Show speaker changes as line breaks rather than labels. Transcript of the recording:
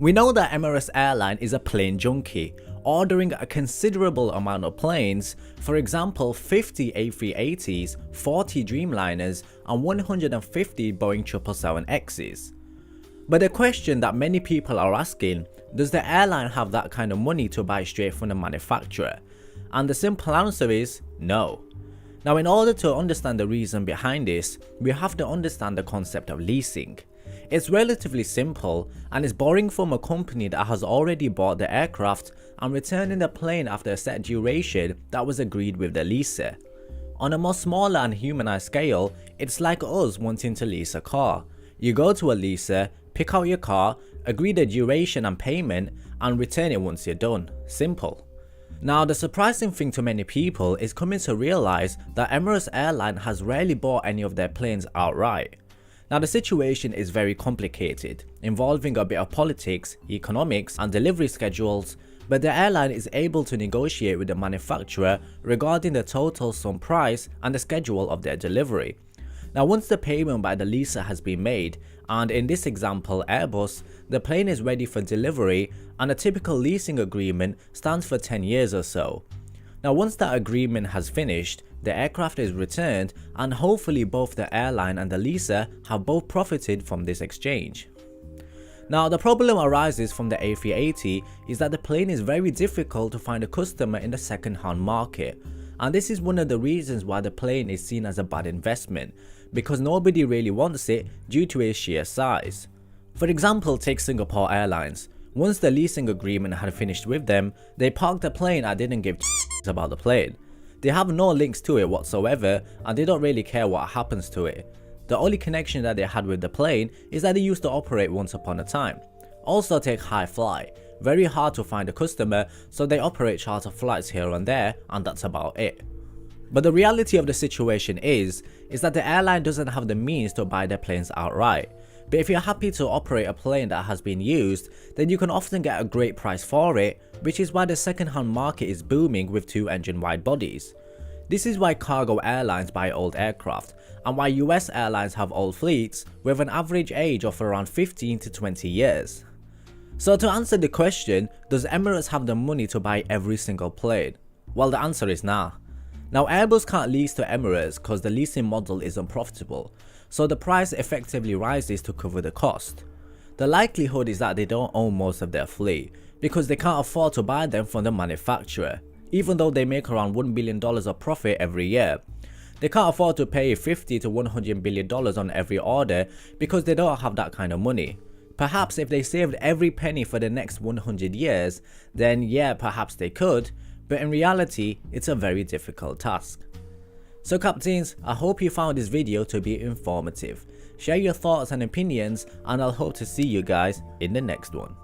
We know that Emirates Airline is a plane junkie, ordering a considerable amount of planes, for example 50 A380s, 40 Dreamliners and 150 Boeing 777Xs. But the question that many people are asking, does the airline have that kind of money to buy straight from the manufacturer? And the simple answer is no. Now, in order to understand the reason behind this, we have to understand the concept of leasing. It's relatively simple and is borrowing from a company that has already bought the aircraft and returning the plane after a set duration that was agreed with the leaser. On a more smaller and humanized scale, it's like us wanting to lease a car. You go to a leaser, pick out your car, agree the duration and payment, and return it once you're done. Simple. Now, the surprising thing to many people is coming to realize that Emirates Airline has rarely bought any of their planes outright. Now, the situation is very complicated, involving a bit of politics, economics and delivery schedules, but the airline is able to negotiate with the manufacturer regarding the total sum price and the schedule of their delivery. Now, once the payment by the leaser has been made, and in this example Airbus, the plane is ready for delivery, and a typical leasing agreement stands for 10 years or so. Now, once that agreement has finished, the aircraft is returned and hopefully both the airline and the leaser have both profited from this exchange. Now, the problem arises from the A380 is that the plane is very difficult to find a customer in the second-hand market, and this is one of the reasons why the plane is seen as a bad investment, because nobody really wants it due to its sheer size. For example, take Singapore Airlines. Once the leasing agreement had finished with them, they parked the plane and didn't give about the plane. They have no links to it whatsoever and they don't really care what happens to it. The only connection that they had with the plane is that they used to operate once upon a time. Also, take High Fly. Very hard to find a customer, so they operate charter flights here and there, and that's about it. But the reality of the situation is that the airline doesn't have the means to buy their planes outright. But if you're happy to operate a plane that has been used, then you can often get a great price for it, which is why the second-hand market is booming with two-engine wide bodies. This is why cargo airlines buy old aircraft, and why US airlines have old fleets with an average age of around 15 to 20 years. So to answer the question, does Emirates have the money to buy every single plane? Well, the answer is nah. Now, Airbus can't lease to Emirates because the leasing model isn't profitable, so the price effectively rises to cover the cost. The likelihood is that they don't own most of their fleet, because they can't afford to buy them from the manufacturer, even though they make around $1 billion of profit every year. They can't afford to pay $50 to $100 billion on every order because they don't have that kind of money. Perhaps if they saved every penny for the next 100 years, then yeah, perhaps they could, but in reality, it's a very difficult task. So captains, I hope you found this video to be informative. Share your thoughts and opinions, and I'll hope to see you guys in the next one.